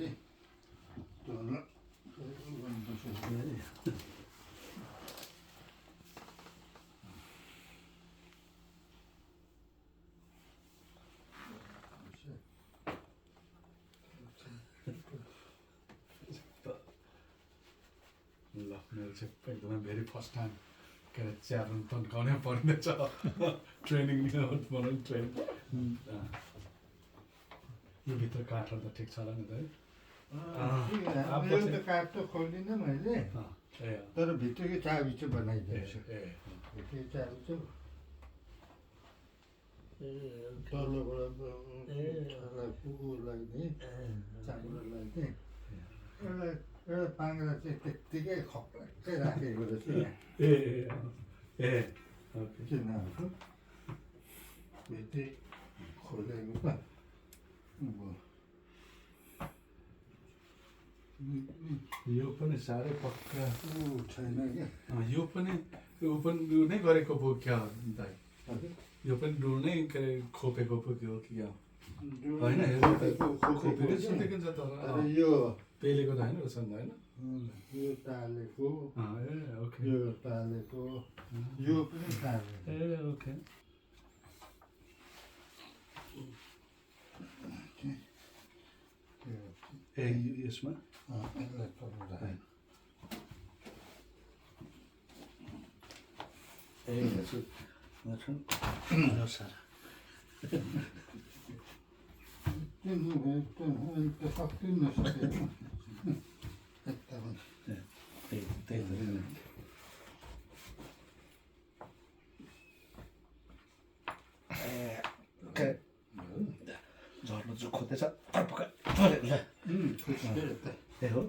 फेरि तल गर्नुपर्छ। ल मेरो चाहिँ एकदमै भेरी फर्स्ट टाइम के अरे च्यार्न तन्काउनै परिँदैछ ट्रेनिङ बनाउनु ट्रेनिङ यो भित्र काठहरू त ठिक छ होला नि त है यो त काठ त खोल्दिनँ मैले, ए तर भित्रको चाबी चाहिँ बनाइदिन्छु। ए भित्रको चाबी चाहिँ तलबाट उसलाई नि चामडलाई चाहिँ एउटा पाङ्ग्रा चाहिँ त्यत्तिकै खप्पै राखेको रहेछ यहाँ। ए ए ओके किनभने भित्रै खोलेको त यो पनि साह्रै पक्का छैन क्या। यो पनि नै गरेको पो क्या दाइ, यो पनि डुर नै के अरे खोपेको पो के हो कि क्या होइन खोपेकै सुतेको छ तर यो पेलेको त होइन रहेछ नि होइन यो टालेको, ए ओके यो टालेको, यो पनि टालेको। ए ओके ए यसमा यसलाई तल राखेँ। ए हजुर सारा सक्दिनँ सकेन यता पनि त्यही झर्नु चाहिँ खोज्दैछ ए हो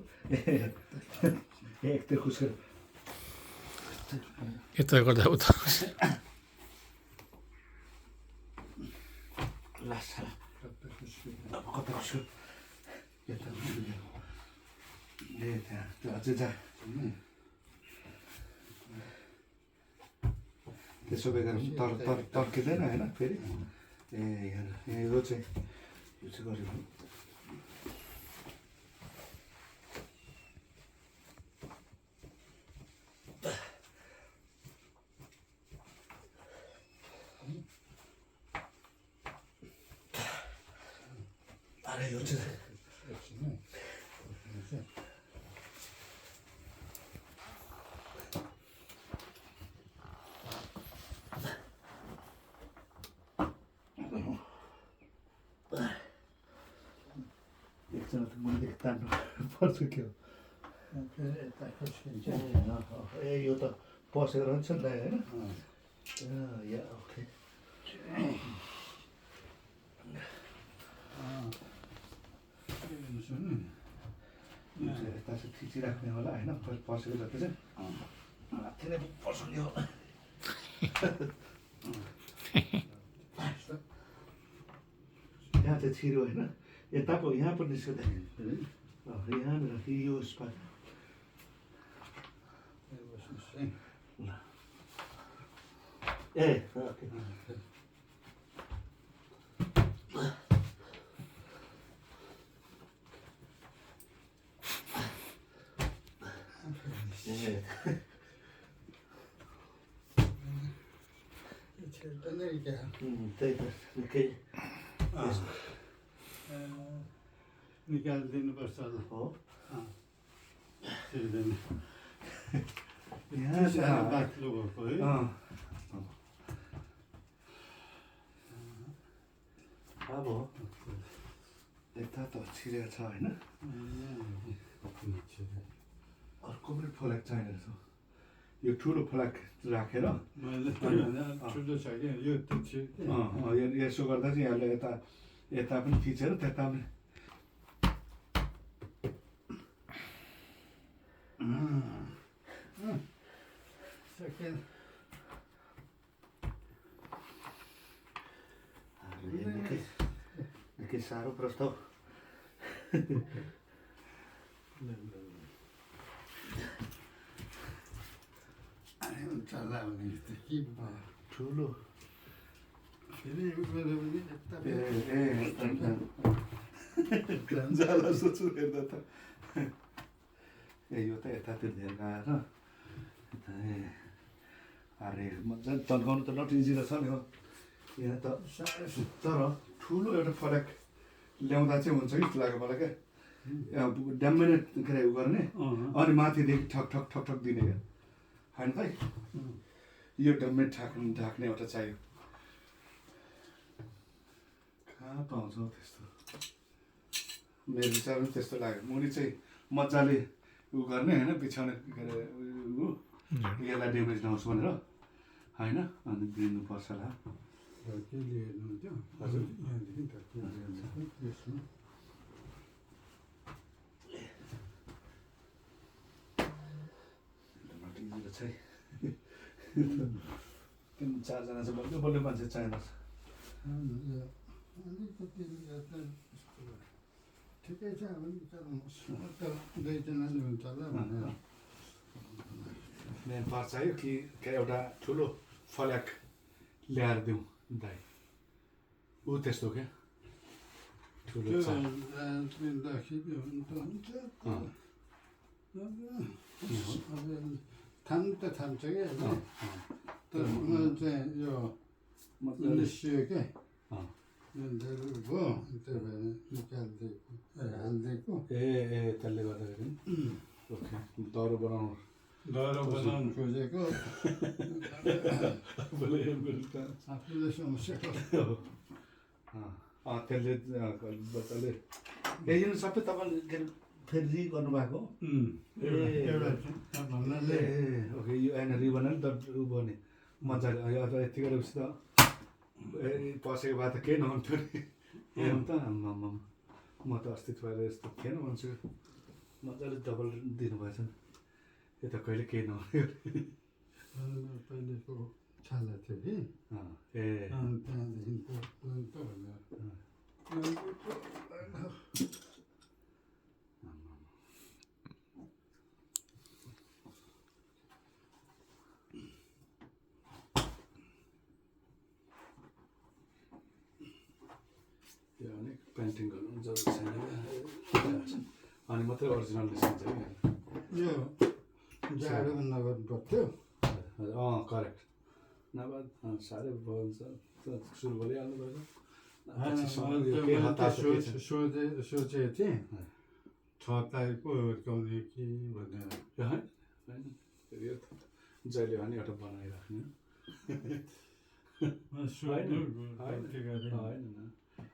एक त खुसकेर यता गर्दा उता लासा अब कता खुस्क्यो यता खुस्क्यो ए त्यहाँ त्यो अझै जा त्यसो बेगर तर्किँदैन होइन फेरि ए यो चाहिँ गऱ्यो भने अरे यो चाहिँ एकजना त मुनिदेखि तान्नु पर्छ के हो यता खस्किन्छ। ए यो त पसेर रहन्छ नि त होइन या ओके यता चाहिँ थिचिराख्ने होला होइन पसेको जति चाहिँ माथि नै पसाउने होला यहाँ चाहिँ छिरो होइन यता पो यहाँ पो निस्क्यो यहाँनिर यो उसमा ए ओके त्यही त निकै निकालिदिनुपर्छ हो यहाँ बाक्लो भएको है। अब यता त छिरेको छ होइन अर्को पनि फलाक चाहिने रहेछ यो ठुलो फलाक राखेर ठुलो छ क्या यो यसो गर्दा चाहिँ यहाँले यता पनि थिचेर त्यता पनि निकै साह्रो प्रस्ताव चला भने जस्तो के भयो ठुलो फेरि मेरो पनि यता जाला सोच्छु हेर्दा त ए यो त यतातिर धेरै आएर यता ए अरे मजा तन्काउनु त नट इजी रहेछ नि हो यहाँ त तर ठुलो एउटा फरक ल्याउँदा चाहिँ हुन्छ कि जस्तो लाग्यो मलाई क्या ड्याममै नै के अरे उ गर्ने अनि माथिदेखि ठक ठक ठक ठक दिने क्या होइन भाइ यो ड्याममै ढाक्ने एउटा चाहियो कहाँ पाउँछ त्यस्तो मेरो विचारमा त्यस्तो लाग्यो मुनि चाहिँ मजाले उ गर्ने होइन बिछाउने के अरे उ यसलाई ड्यामेज नहोस् भनेर होइन अनि दिनुपर्छ होला के लिनुहुन्छ हजुर यहाँदेखि त के लिनुहुन्छ चारजना चाहिँ बल्ल बल्ल मान्छे चाहिन्छ अलिकति ठिकै छ त दुईजनाले हुन्छ होला भनेर मेन पार्ट चाहियो कि एउटा ठुलो फल्याक ल्याएर दिउँ दाइ ऊ त्यस्तो क्या ठुलो दिँदाखेरि हुन्छ थाम्नु त थाम्छ क्या तर मलाई चाहिँ यो निस्कियो क्या भयो त्यही भएर निकालिदिएको हालिदिएको ए त्यसले गर्दाखेरि ओके दह्रो बनाउनु खोजेको आफूले समस्या त्यसले बच्चाले ए यो सबै तपाईँले फेरि रि गर्नुभएको एउटा भन्नाले ए ओके यो होइन रि बनायो नि त उ बने मजाले यति गरेपछि त ए पसेको भए त केही नहुन्थ्यो नि ए त म त अस्तित्व यस्तो थिएन भन्छु मजाले डबल दिनुभएछ नि यो त कहिले केही नहुने पहिलेको छाला थियो कि ए त्यहाँदेखिको त्यो अनेक पेन्टिङ गर्नु जरुरी छैन अनि मात्रै ओरिजिनल निस्किन्छ कि यो जाडोमा नगर्नु पर्थ्यो करेक्ट नभए साह्रै हुन्छ सुरु गरिहाल्नु पर्छ सोचेको थिएँ 6 तारिक पो हुर्काउने कि भनेर होइन यो जहिले भने एउटा बनाइराख्ने होइन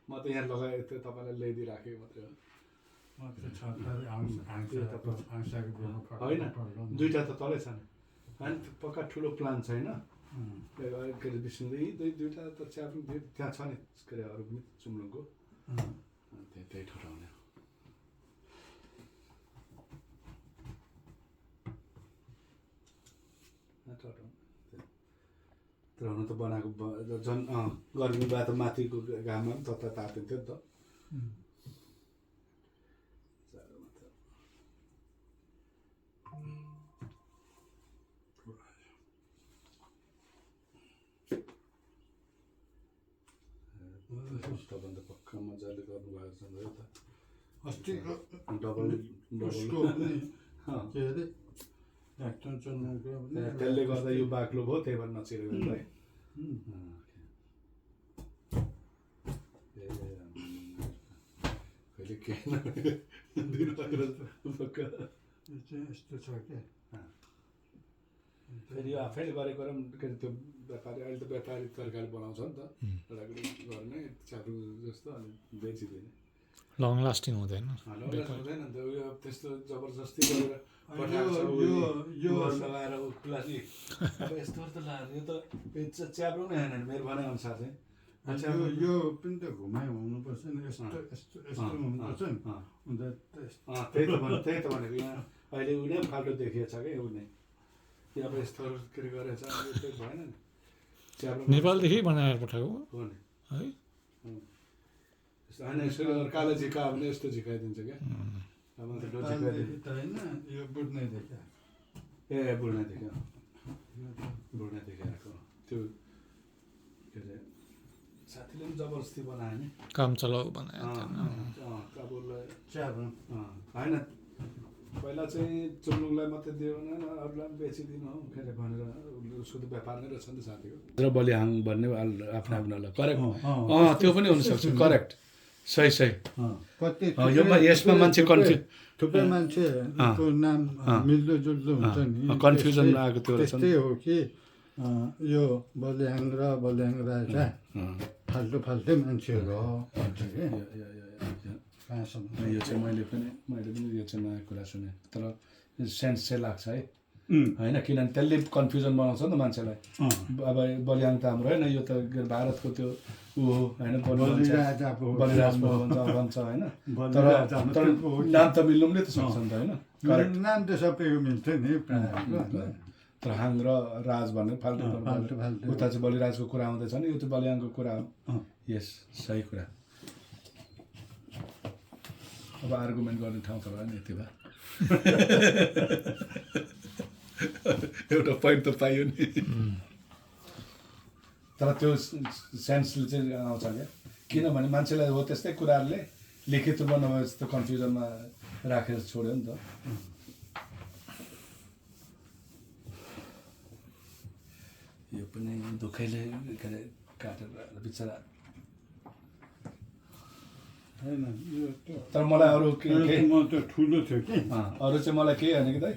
म त यहाँ लगाएँ त्यो तपाईँलाई ल्याइदिइराखेको मात्रै हो होइन दुईवटा त तलै छ नि होइन पक्का ठुलो प्लान छैन के अरे विष्णु दुईवटा त चिया पनि त्यहाँ छ नि के अरे अरू पनि चुम्लुङको त्यही ठटाउने तर हुन त बनाएको झन् गर्मी भए त माथिको घाममा पनि तता तातिन्थ्यो नि त तपाईँले पक्का मजाले गर्नुभएको छ नि त अस्तिको डबल उसको पनि के अरे डाक्टर चन्द्रको पनि त्यसले गर्दा यो बाक्लो भयो त्यही भएर नचिरेको है कहिले केही पक्का यस्तो छ क्या फेरि यो आफैले गरेको र के अरे त्यो व्यापारी अहिले त व्यापारी तरकारी बनाउँछ नि त एउटाको गर्ने चारु जस्तो अनि बेचिदिने लङ लास्टिङ हुँदैन हुँदैन नि त उयो त्यस्तो जबरजस्ती गरेर लगाएर प्लास्टिक अब यस्तोहरू त लगाएर यो त च्याब्रो नै होइन मेरो भनाइअनुसार चाहिँ यो पनि त घुमाइ हुनुपर्छ नि यस्तो यस्तो यस्तो हुनुपर्छ नि त्यही त भनेको यहाँ अहिले उ नै फाल्टो देखिएको छ क्या उ नै अब यस्तोहरू के अरे गरेको छ त्यो भएन नि नेपालदेखि बनाएर पठाएको हो नि है होइन यसो कालो झिका भने यस्तो झिकाइदिन्छ क्या अब त होइन यो बुझ्नै देखा ए बुढ्ने देखाएको त्यो के अरे साथीले पनि जबरजस्ती बनायो नि काम चलाउ बनायो काबुललाई च्याब्रुङ होइन पहिला चाहिँ चुम्लुङलाई मात्रै दियो भने अरूलाई पनि बेचिदिनु हो के अरे भनेर उसको त व्यापार नै रहेछ नि त साथीको र बलिहाङ भन्ने आफ्नो आफ्नोलाई करेक्ट त्यो पनि हुनसक्छ करेक्ट सही सही कति यसमा मान्छे कन्फ्युज थुप्रै मान्छेको नाम मिल्दोजुल्दो हुन्छ नि कन्फ्युजन आएको त्यो रहेछ त्यस्तै हो कि यो बलिहाङ र बलिहाङ राजा फाल्टु फाल्टै मान्छेहरू हो भन्छ कि कहाँसम्म यो चाहिँ मैले पनि यो चाहिँ नयाँ कुरा सुने तर सेन्स चाहिँ लाग्छ है होइन किनभने त्यसले कन्फ्युजन बनाउँछ नि त मान्छेलाई अब बलिहाङ त हाम्रो होइन यो त भारतको त्यो ऊ हो होइन बलिराज भन्छ होइन तर नाम त मिल्नु पनि त सक्छ नि त होइन करेक्ट नाम त सबैको मिल्छ नि प्रायःको तर हाङ र राज भनेर फाल्टु फाल्टु फाल्टु उता चाहिँ बलिराजको कुरा आउँदैछ नि यो चाहिँ बलिहाङको कुरा हो यस सही कुरा अब आर्गुमेन्ट गर्ने ठाउँ त भयो नि यति भए एउटा पोइन्ट त पाइयो नि तर त्यो सेन्सले चाहिँ आउँछ क्या किनभने मान्छेलाई हो त्यस्तै कुराहरूले लिखित रूपमा नभए जस्तो कन्फ्युजनमा राखेर छोड्यो नि त यो पनि दुःखैले के अरे काटेर बिचरा होइन तर मलाई अरू म त ठुलो थियो कि अरू चाहिँ मलाई केही होइन कि दाइ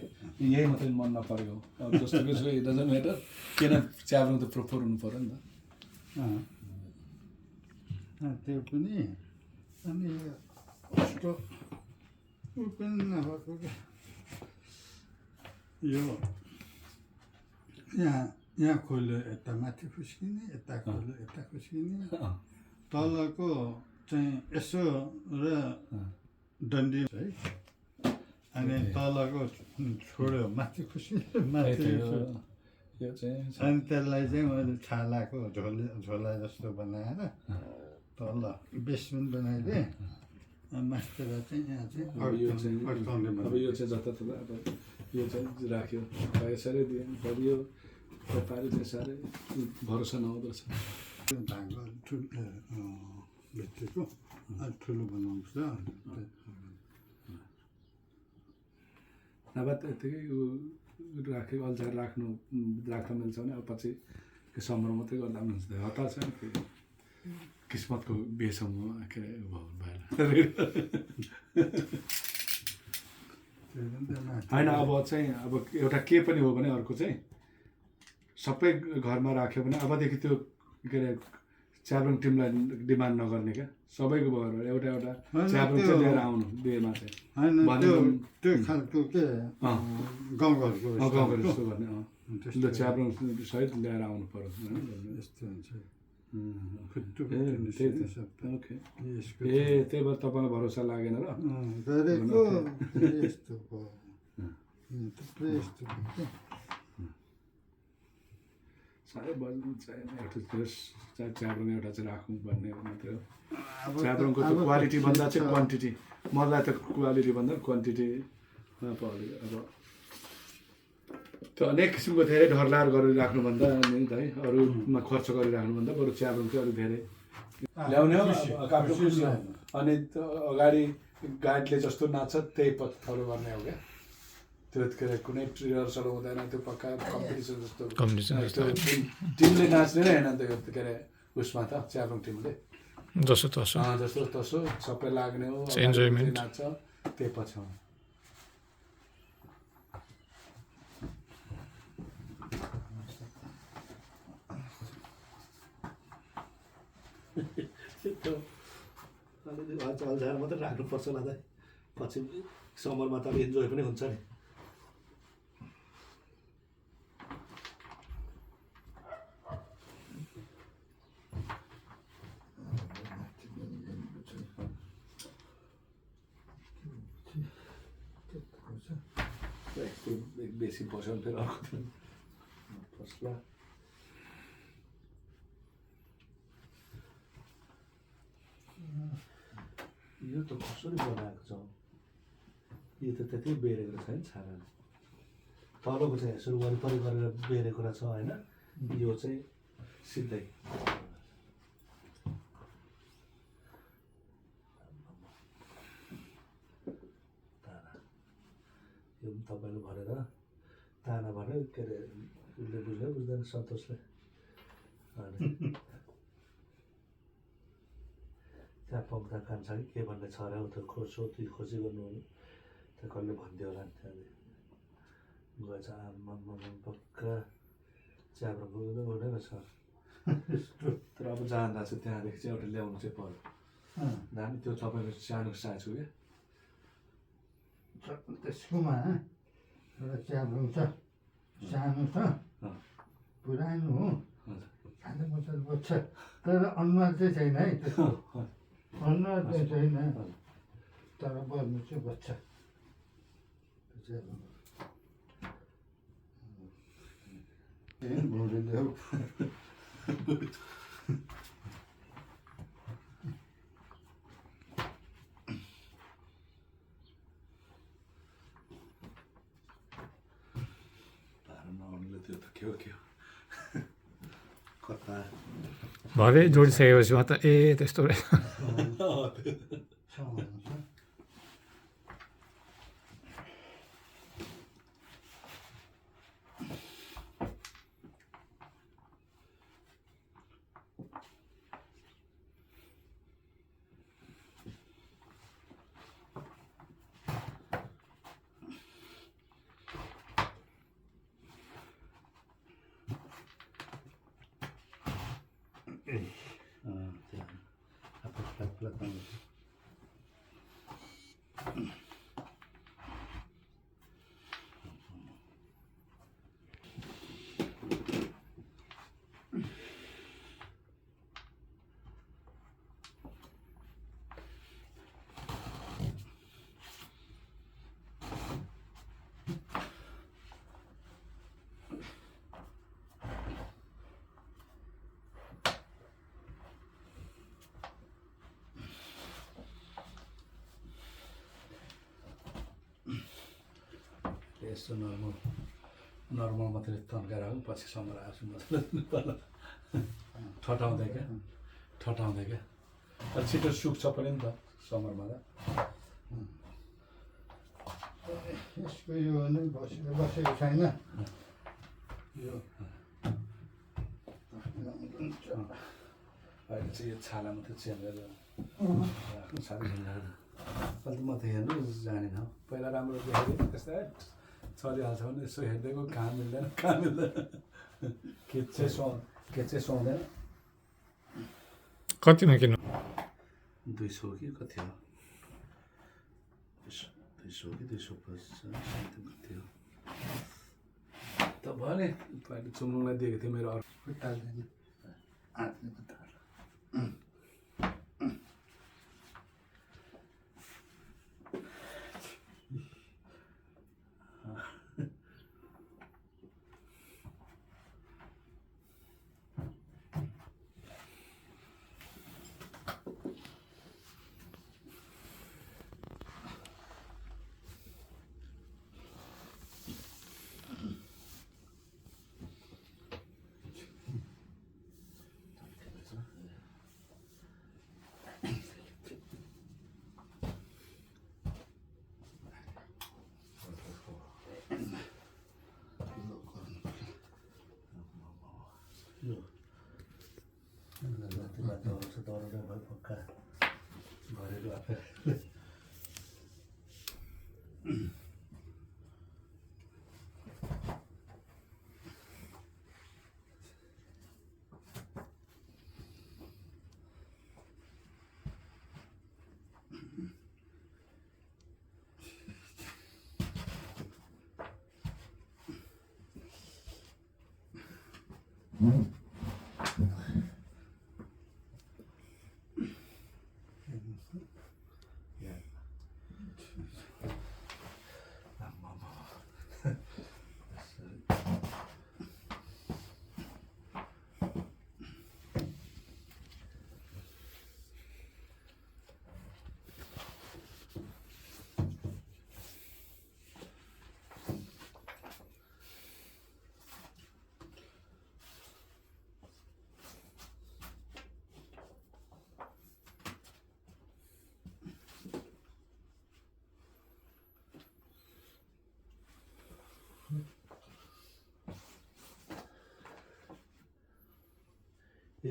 यही मात्रै मन नपरेको अब जस्तो कि इट डजन्ट म्याटर किन च्याब्रुङ त प्रोपर हुनु पऱ्यो नि त त्यो पनि अनि कस्तो ऊ पनि नभएको क्या यो यहाँ खोल्यो यता माथि खुस्किने यता खोल्यो यता खुस्किने तलको चाहिँ यसो र डन्डी है अनि तलको छोड्यो माथि खुस्किने माथि यो चाहिँ अनि त्यसलाई चाहिँ मैले छालाको झोला जस्तो बनाएर तल बेसमेन्ट बनाइदिएँ मास्टर चाहिँ यहाँ चाहिँ अड्काउने अब यो चाहिँ जताततै अब यो चाहिँ राख्यो यसरी दियो बढियो व्यापारी चाहिँ साह्रै भरोसा नहुँदो रहेछ भागो ठुलो भित्तिको ठुलो बनाउँछ नभए त्यतिकै राख्यो अल्छाएर राख्न मिल्छ भने अब पछि समर मात्रै गर्दा पनि हुन्छ हतार छ नि किस्मतको बेसम्म के अरे भएर होइन अब चाहिँ अब एउटा के पनि हो भने अर्को चाहिँ सबै घरमा राख्यो भने अबदेखि त्यो के अरे च्याब्रुङ टिमलाई डिमान्ड नगर्ने क्या सबैको घरमा एउटा एउटा च्याब्रुङ चाहिँ लिएर आउनु बिहेमा चाहिँ त्यो खालको के गाउँघरको जस्तो गर्ने ल च्याब्रुङ सहित लिएर आउनु पर्यो यस्तो हुन्छ ओके ए त्यही भएर तपाईँलाई भरोसा लागेन र गरेको यस्तो यस्तो साह्रै बज्नु चाहिएन एउटा च्याब्रुङ एउटा चाहिँ राखौँ भन्ने मात्रै हो च्याब्रुङको त क्वालिटी भन्दा चाहिँ क्वान्टिटी मलाई त क्वालिटी भन्दा क्वान्टिटीमा पऱ्यो अब त्यो अनेक किसिमको धेरै ढर्लार गरेर राख्नुभन्दा नि त है अरूमा खर्च गरिराख्नुभन्दा बरु च्याब्रुङ चाहिँ अलिक धेरै ल्याउने हो काम्रो खुसी हो अनि अगाडि गाइडले जस्तो नाच्छ त्यही फलो गर्ने हो क्या त्यो के अरे कुनै रिहर्सल हुँदैन त्यो पक्का कम्पिटिसन जस्तो टिमले नाच्ने नै होइन त्यो के अरे उसमा त च्याब्रुङ टिमले जसो तसो जस्तो तसो सबै लाग्ने हो इन्जोयमेन्ट नाच्छ त्यही पछ्याउनु अल्झाएर मात्रै राख्नुपर्छ होला त पछि समरमा त अब इन्जोय पनि हुन्छ नि बेसी बस्यो भने फेरि अर्को फस्ला यो त कसरी बनाएको छ यो त त्यति बेरेको छैन छानाले तलको चाहिँ यसरी वरिपरि गरेर बेरेको रहेछ होइन यो चाहिँ सिधै तपाईँले भनेर ताना भन्यो के अरे उसले बुझ्यो बुझ्दैन सन्तोषले अनि त्यहाँ पम्दा कान्छ कि के भन्ने छ अरे उता सोधी खोजी गर्नु त्यहाँ कसले भनिदियो होला नि त्यहाँदेखि गएछ आमा पक्का च्याब्रो पुग्नु हुँदै रहेछ तर अब जाँदा चाहिँ त्यहाँदेखि चाहिँ एउटा ल्याउनु चाहिँ पर्यो दामी त्यो तपाईँले सानो साँचो क्या त्यसकोमा एउटा च्याब्रुङ छ सानो छ पुरानो हो खाने मजा बच्छ तर अनुहार चाहिँ छैन है त्यसको अनुहार चाहिँ छैन तर बस्नु चाहिँ बच्छ नआउनुले त्यो त के हो कता भरे जोडिसकेपछि मात्र ए त्यस्तो रहेछ यस्तो नर्मल मात्रै तन्काएर आउँ पछि समर आउँछु मतलब ठटाउँदै क्या तर छिटो सुक्छ पनि नि त समरमा त यसको यो नै बसेको छैन यो अहिले चाहिँ यो छाला मात्रै चेन्ज गरेर राख्नु साह्रै झन्डा अहिले त म त हेर्नु जानेन पहिला राम्रो देखेको त्यस्तै चलिहाल्छ भने यसो हेर्दैको कहाँ मिल्दैन के चाहिँ सुहाउँदैन कति नकिन्नु 200 कि कति हो 200 कि 250 कति हो त भयो नि तपाईँले चुम्नुलाई दिएको थियो मेरो अर्को खुट्टाले हातले खुट्टा दौडने भयो पक्का घरेलु आफै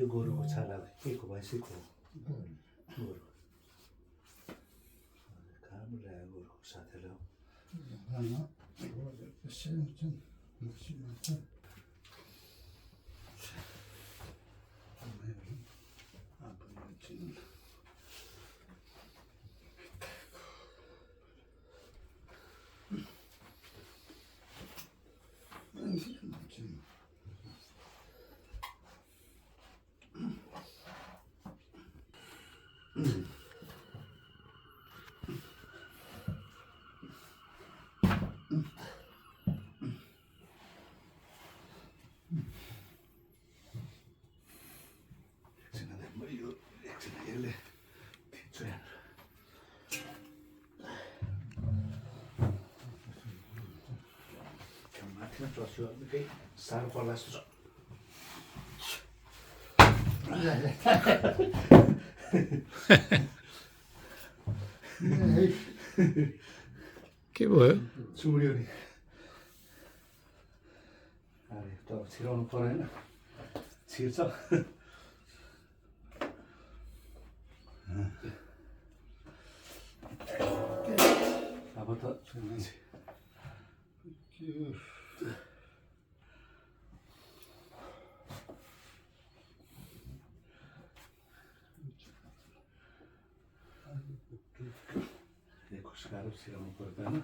यो गोरुको छाला के को भैँसीको गोरु कहाँबाट ल्यायो गोरुको साथीलाई Trosio nikai saru पर्ला जस्तो छ के भयो चुड्यो नि अरे त छिराउनु परेन छिर्छ अब त खुसकारो छिराउनु पर्दैन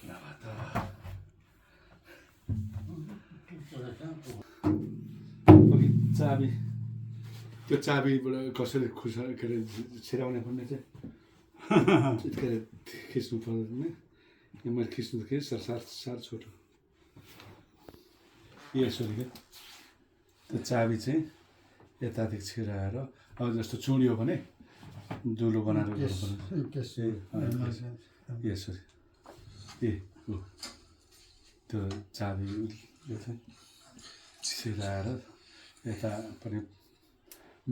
नभए त चाबी त्यो चाबीबाट कसरी के अरे छिराउने भन्ने चाहिँ के अरे खिच्नु पर्दैन यो मैले खिच्नु त के साह्रो छोटो यसरी क्या त्यो चाबी चाहिँ यतादेखि छिराएर अब जस्तो चुड्यो भने दुलो बनाएर यसरी ए हो त्यो चाबी यो चाहिँ छिराएर यता पनि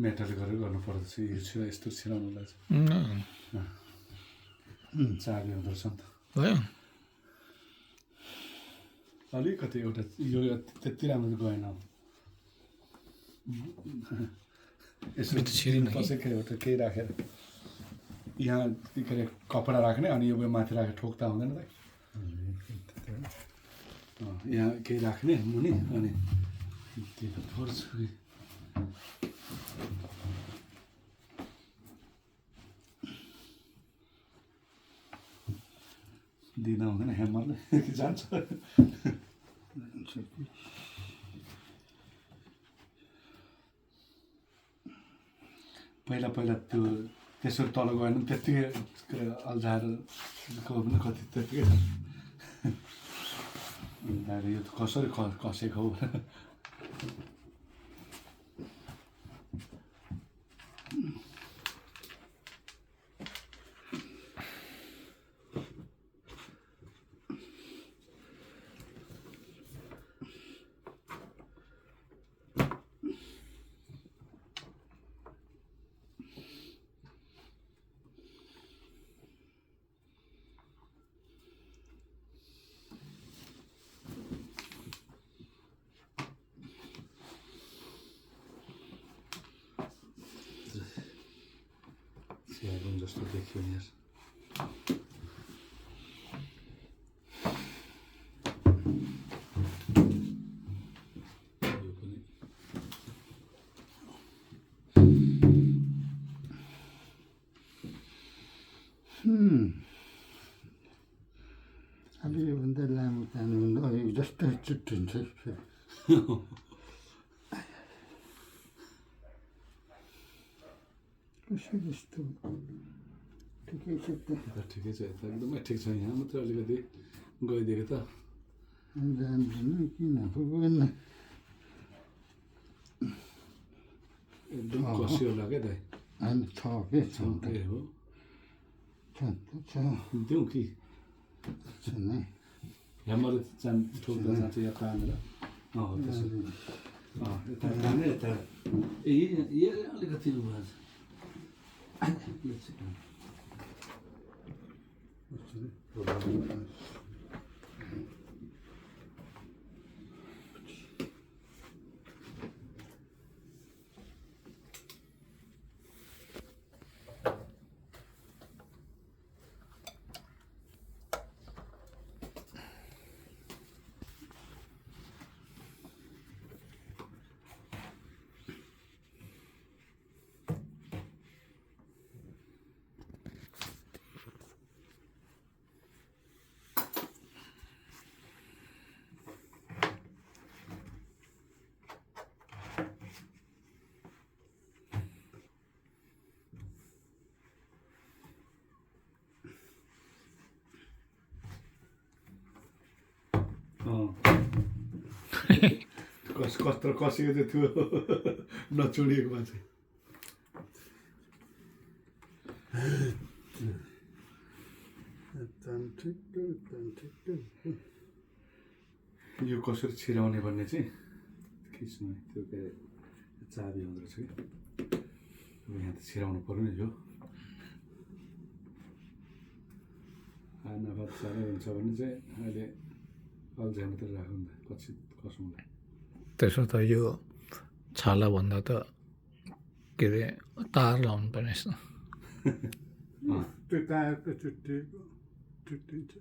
मेटल गरेर गर्नुपर्दछ यो छिरा यस्तो छिराउनुलाई चाहिँ चाबी हुँदो रहेछ नि त भयो अलिकति एउटा यो त्यति राम्रो गएन यसो कसैको एउटा केही राखेर यहाँ के अरे कपडा राख्ने अनि यो माथि राखेर ठोक्दा हुँदैन त यहाँ केही राख्ने मुनि अनि त्यो थोर दिँदा हुँदैन ह्यामरले जान्छ पहिला पहिला त्यो त्यसरी तल गएन त्यत्तिकै अल्झाएर पनि कति त्यत्तिकै अहिले यो कसरी कसेको हो स्यागुन जस्तो देखियो नि अब योभन्दा लामो जानु यो जस्तै चुट्टिन्छ कसरी यस्तो ठिकै छ त ठिकै छ यता एकदमै ठिक छ यहाँ मात्रै अलिकति गइदिएको त जान्दैन किन पुगेन एकदम कसियो लाग्यो दाइ होइन छ के छ ए हो छ दिउँ कि छ नै ह्यामर ठोक्दा जान्छ यहाँ तानेर हो त्यसो यता ताने यता ए अलिकति उ भएको कस्तो कसेको चाहिँ थियो नचुडिएको मान्छे यो कसरी छिराउने भन्ने चाहिँ खिच्नु त्यो के अरे चाबी हुँदो रहेछ कि यहाँ त छिराउनु पर्यो नि यो खानाभात साह्रै हुन्छ भने चाहिँ अहिले अल्झिया मात्रै राख्नु नि पछि कसौँला त्यसो त यो छालाभन्दा त के अरे तार लाउनु पर्ने रहेछ त्यो टायरको चुट्टिन्छ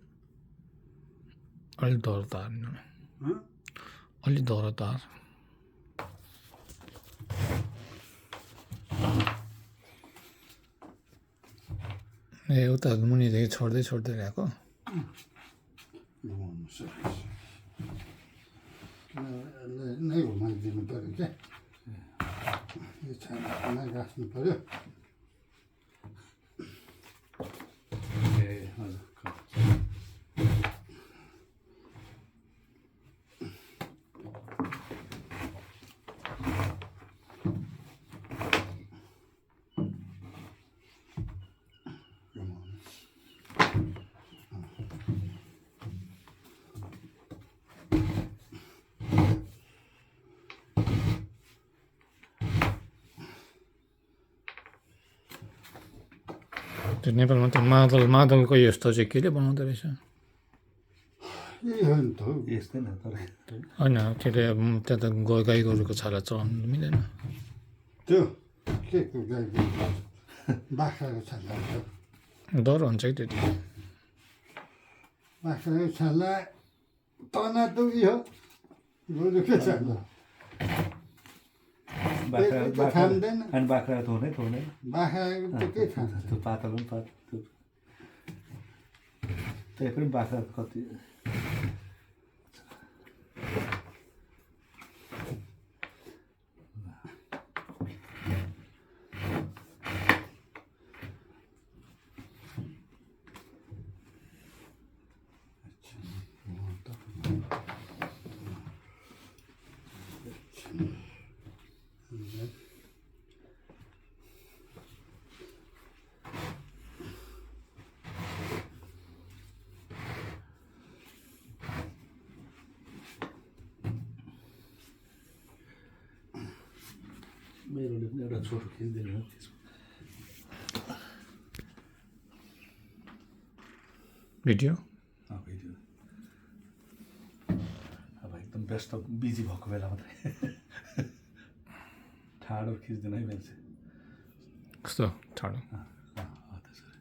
अलिक दर तार अलिक दर तार ए उता मुनिदेखि छोड्दै छोड्दै ल्याएको घुमाउनु सकिन्छ नै घुमाइदिनु पऱ्यो क्या यो छाना गाँच्नु पऱ्यो ए हजुर त्यो नेपालमा त मादलको यस्तो चाहिँ केले बनाउँदो रहेछ यही हो नि त हौ यस्तै न तर होइन के अरे त्यहाँ त गाई गोरुको छाला चलाउनु मिलेन त्यो के को गाईको बाख्राको छाला डर हुन्छ कि त्यति बाख्राको छाला तना त उयो गोरुको छाला खाँदैन अनि बाख्रा त हुँदैन बाख्राको त के खान्छ त्यो पातलो पनि पात त्यो त्यही पनि बाख्रा कति मेरोले पनि एउटा छोटो खिचिदिनु हो त्यसको भिडियो भिडियो अब एकदम व्यस्त बिजी भएको बेला मात्रै ठाडो खिच्दैन है मान्छे कस्तो ठाडो त्यसरी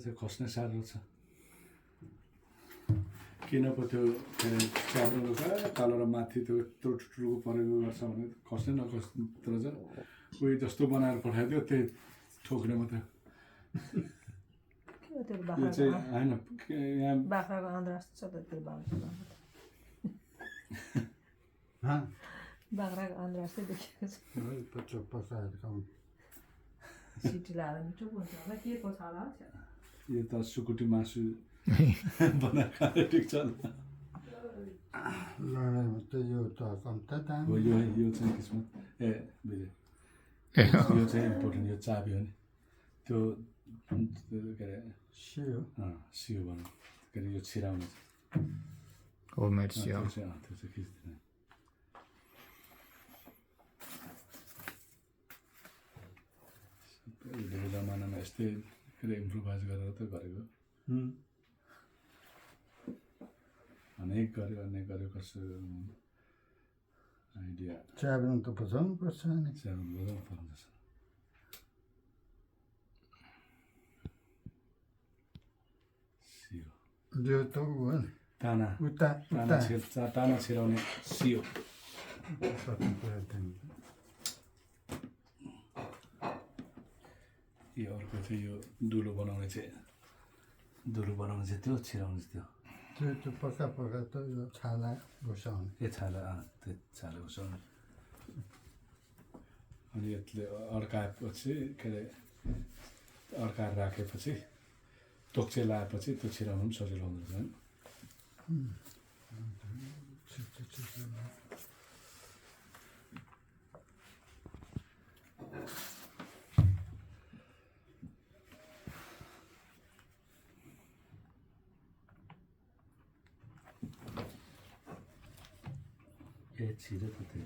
चाहिँ खस्ने साह्रो छ किन पो त्यो के अरे च्याब्रो तल र माथि त्यो यत्रो टुटुको परेको गर्छ भने खस्ने नखस्दो रहेछ उयो जस्तो बनाएर पठाइदियो त्यही ठोक्ने मात्रै यो चाहिँ होइन यहाँ बाख्राको आन्द्रा छ त त्यो बाख्राको आन्द्रा जस्तै देखेको छ पकाएर खाउँ सिटी लगाएर मिठो हुन्छ होला के को छ होला यो त सुकुटी मासु बनाएर खाएर ठिक छ लडाइँमा त यो त कम्ता दाम हो यो चाहिँ किस्मत ए बुझेँ यो चाहिँ इम्पोर्टेन्ट यो चाबी हो नि त्यो के अरे सियो सियो भनौँ के अरे यो छिराउने होममेड सियो त्यो चाहिँ खिच्दैन उहिलेको जमानामा यस्तै के अरे इम्प्रोभाइज गरेर त गरेको अनेक गऱ्यो कसो आइडिया च्याब्रो त बजाउनु पर्छ नि च्याब्रो बजाउनु पर्छ सियो यो त ऊ हो नि ताना उता ताना छिराउने सियो यो अर्को चाहिँ यो दुलो बनाउने चाहिँ धुलो बनाउनु चाहिँ त्यो छिराउनु चाहिँ त्यो त्यो पक्का पक्का त यो छाला घुसाउने ए छाला त्यो छाला उसाउनु अनि यसले अड्काएपछि के अरे अड्काएर राखेपछि तोक्चे लगाएपछि त्यो छिराउनु पनि सजिलो हुँदो रहेछ ए छिरो त त्यो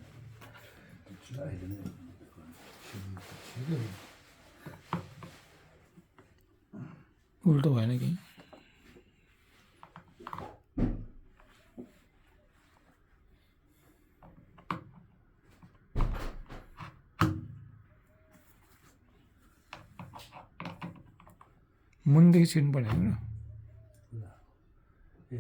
अहिले नै उल्टो भएन कि मुनिदेखि छिर्नु पर्ने होइन ए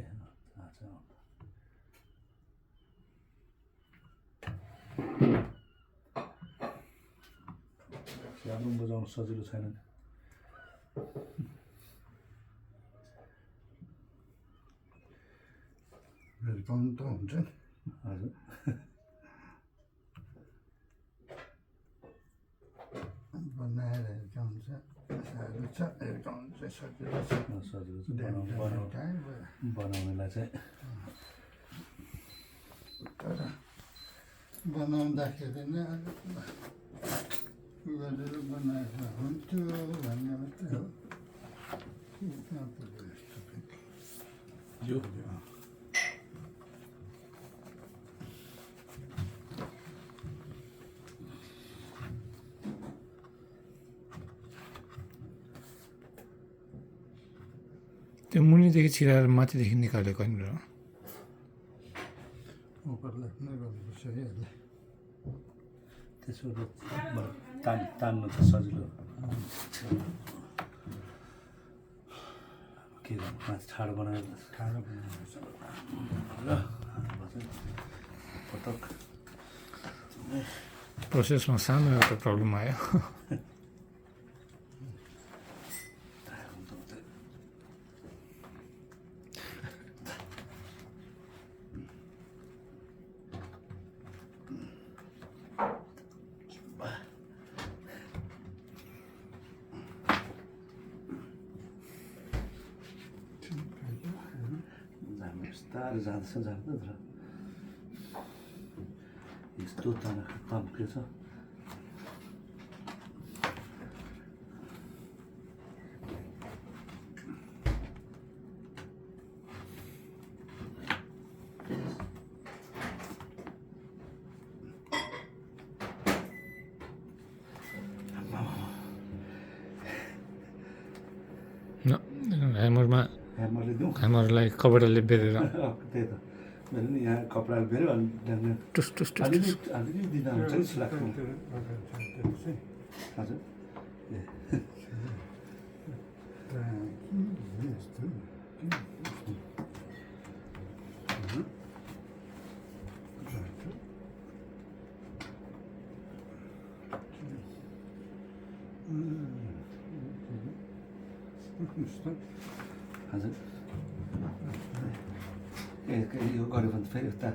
सानो बजाउनु सजिलो छैन हिर्काउनु त हुन्छ नि हजुर बनाएर हिर्काउनु चाहिँ साह्रो छ हिर्काउनु चाहिँ सजिलो छ सजिलो छ बनाउनेलाई चाहिँ तर बनाउँदाखेरि नै अलिक गरेर बनाएको हुन्थ्यो भन्ने मात्रै हो कहाँ पुग्यो यस्तो यो त्यो मुनिदेखि छिराएर माथिदेखि निकालेको होइन र उपरलाई नै गर्नुपर्छ है यसलाई त्यसो तान्नु त सजिलो के गर्नु माथि ठाडो बनाएर ठाडो बनाउनुपर्छ पटक प्रोसेसमा सानो एउटा प्रब्लम आयो बिस्तारै जाँदैछ जाँदैछ यस्तो तम्केछ ह्यामरमा ह्यामरले दिउँ ह्यामरलाई कपडाले बेरेर त्यही त मैले नि यहाँ कपडाले बेऱ्यो अनि ढ्याङ्ग टुस टुस टुस अलिअलि अलिअलि दिँदा हुन्छ नि जस्तो लाग्छ हजुर हजुर ए यो गऱ्यो भने फेरि उता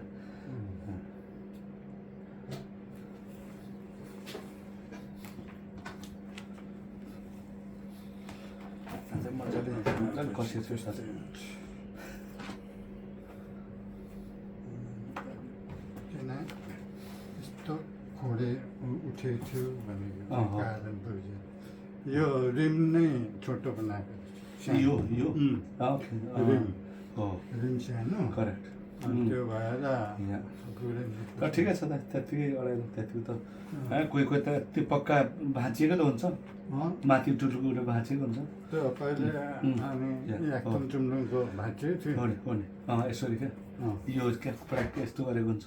मजाले मजाले कसिएको छु साथै किन यस्तो खोडे उठेको थियो भनेको कारण बुझ्यो यो रिम नै छोटो बनाएको यो रिम हो रिम सानो करेक्ट अनि त्यो भएर यहाँ पुरै तर ठिकै छ त त्यत्तिकै अडाइलो त्यतिको त कोही कोही त त्यो पक्का भाँचिएको त हुन्छ माथि टुटुको भाँचिएको हुन्छ त्यो पहिले हामी एकदम चुम्लुङको भाँचिएको थियो हो नि यसरी क्या यो क्या प्र्याक्टिस यस्तो गरेको हुन्छ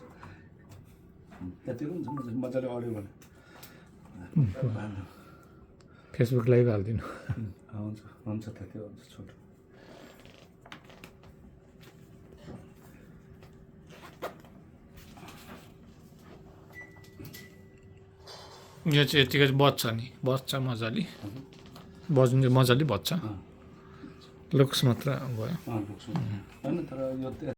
त्यतिको हुन्छ मजाले अड्यो भने फेसबुक लाइभ हालिदिनु हुन्छ हुन्छ त्यति हुन्छ छोटो यो चाहिँ यतिकै बज्छ नि बज्छ मजाले बज्नु चाहिँ मजाले बज्छ लुक्स मात्र भयो होइन तर यो